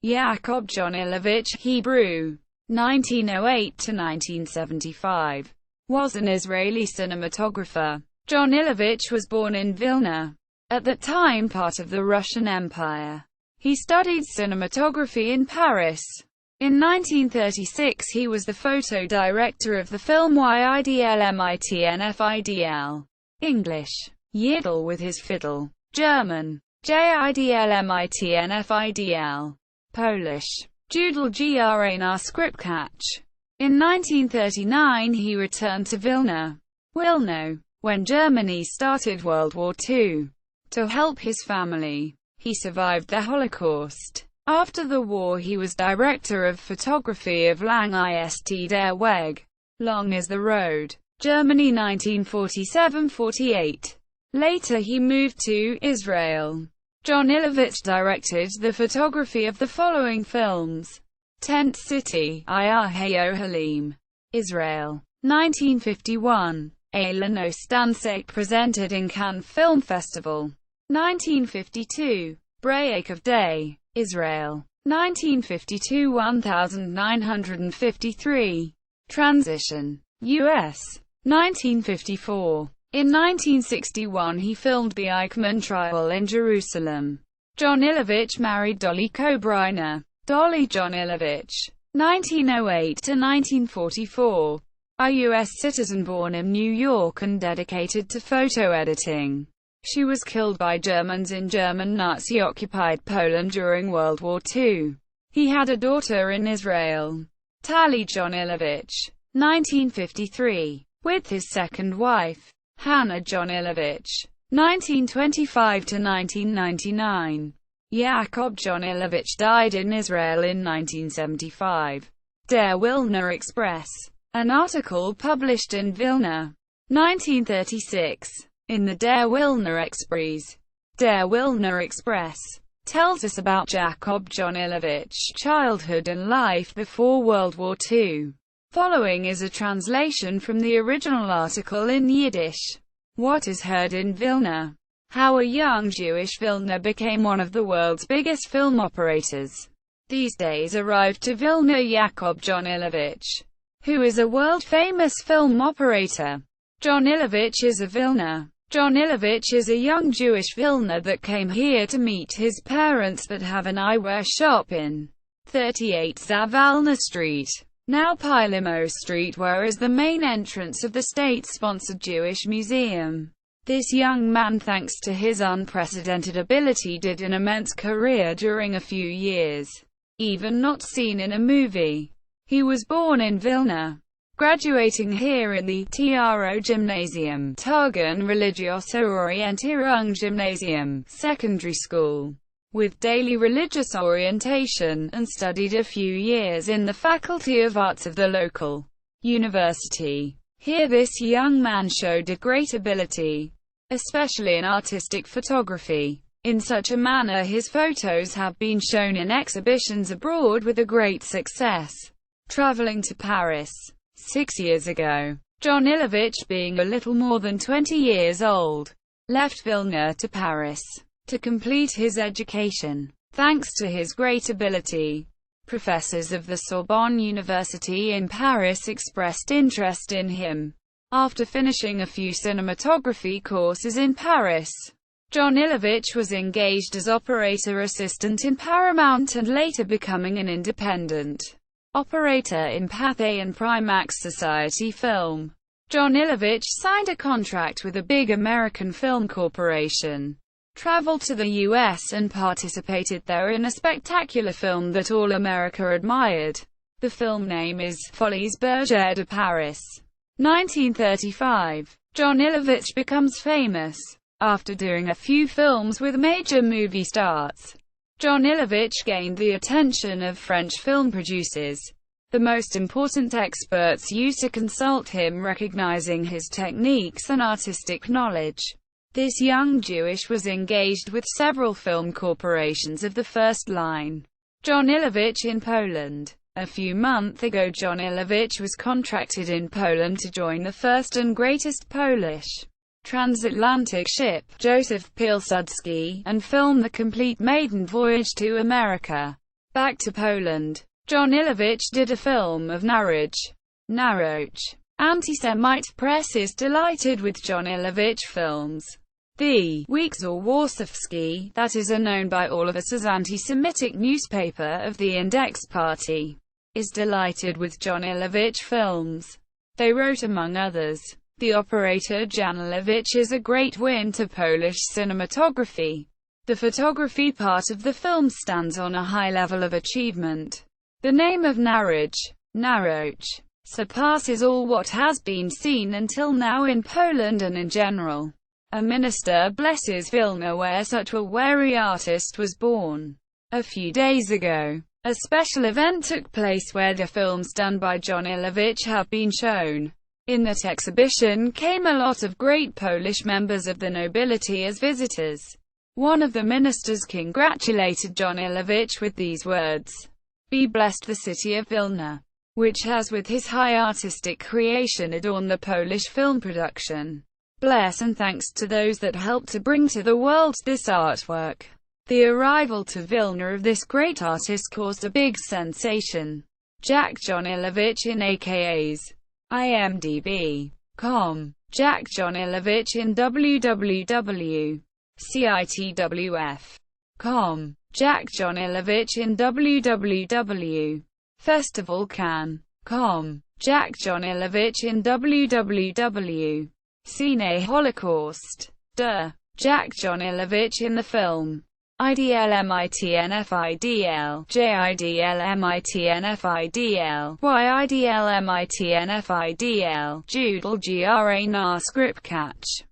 Jakob Jonilowicz Hebrew, 1908–1975, was an Israeli cinematographer. Jonilowicz was born in Vilna, at that time part of the Russian Empire. He studied cinematography in Paris. In 1936 he was the photo director of the film Yidl Mitn Fidl, English, Yiddle with his fiddle, German, Jidl Mitn Fidl, Polish, Judel na Skrzypcach. In 1939 he returned to Vilna, Wilno, when Germany started World War II. To help his family, he survived the Holocaust. After the war he was director of photography of Lang ist der Weg, Long is the Road, Germany 1947–48. Later he moved to Israel. Jonilowicz directed the photography of the following films: Tent City, Halim, Israel, 1951. Noce Dansait presented in Cannes Film Festival, 1952. Break of Day, Israel, 1952. 1953. Transition, U.S., 1954. In 1961 he filmed the Eichmann trial in Jerusalem. Jonilowicz married Dolly Kobriner, Dolly Jonilowicz, 1908–1944, a U.S. citizen born in New York and dedicated to photo editing. She was killed by Germans in German Nazi-occupied Poland during World War II. He had a daughter in Israel, Tali Jonilowicz, 1953, with his second wife, Hannah Jonilowicz, 1925–1999. Jakob Jonilowicz died in Israel in 1975. Der Wilna Express, an article published in Vilna, 1936, in the Der Wilna Express. Der Wilna Express tells us about Jakob Jonilowicz's childhood and life before World War II. Following is a translation from the original article in Yiddish. What is heard in Vilna? How a young Jewish Vilna became one of the world's biggest film operators. These days arrived to Vilna Jakob Jonilowicz, who is a world-famous film operator. Jonilowicz is a Vilna. Jonilowicz is a young Jewish Vilna that came here to meet his parents that have an eyewear shop in 38 Zavalna Street, now Pylimo Street, where is the main entrance of the state-sponsored Jewish Museum. This young man, thanks to his unprecedented ability, did an immense career during a few years, even not seen in a movie. He was born in Vilna, graduating here in the TRO Gymnasium, Targun Religioso Orientierung Gymnasium, secondary school, with daily religious orientation, and studied a few years in the Faculty of Arts of the local university. Here this young man showed a great ability, especially in artistic photography. In such a manner his photos have been shown in exhibitions abroad with a great success. Traveling to Paris 6 years ago, Jonilowicz, being a little more than 20 years old, left Vilna to Paris to complete his education. Thanks to his great ability, professors of the Sorbonne University in Paris expressed interest in him. After finishing a few cinematography courses in Paris, Jonilowicz was engaged as operator assistant in Paramount and later becoming an independent operator in Pathé and Primax Society Film. Jonilowicz signed a contract with a big American film corporation, traveled to the US and participated there in a spectacular film that all America admired. The film name is Folies Bergère de Paris. 1935. Jonilowicz becomes famous. After doing a few films with major movie stars, Jonilowicz gained the attention of French film producers. The most important experts used to consult him, recognizing his techniques and artistic knowledge. This young Jewish was engaged with several film corporations of the first line. Jonilowicz in Poland. A few months ago Jonilowicz was contracted in Poland to join the first and greatest Polish transatlantic ship, Joseph Pilsudski, and film the complete maiden voyage to America. Back to Poland. Jonilowicz did a film of Naroce. Anti-Semite press is delighted with Jonilowicz films. The Weekzor Warsawski, that is known by all of us as anti-Semitic newspaper of the Index Party, is delighted with Jonilowicz films. They wrote among others, "The operator Jonilowicz is a great win to Polish cinematography. The photography part of the film stands on a high level of achievement. The name of Naroce, surpasses all what has been seen until now in Poland and in general. A minister blesses Vilna where such a wary artist was born." A few days ago, a special event took place where the films done by Jonilowicz have been shown. In that exhibition came a lot of great Polish members of the nobility as visitors. One of the ministers congratulated Jonilowicz with these words: "Be blessed the city of Vilna, which has with his high artistic creation adorned the Polish film production. Bless and thanks to those that helped to bring to the world this artwork." The arrival to Vilna of this great artist caused a big sensation. Jakob Jonilowicz in AKAs. IMDb.com. Jakob Jonilowicz in www.cinematographer.com. Jakob Jonilowicz in www.festivalcan.com. Jakob Jonilowicz in www.Holocaust. Jakob Jonilowicz in the film Idl Mitn Fidl, Jidl Mitn Fidl, Yidl Mitn Fidl, Judel gra na Skrzypcach.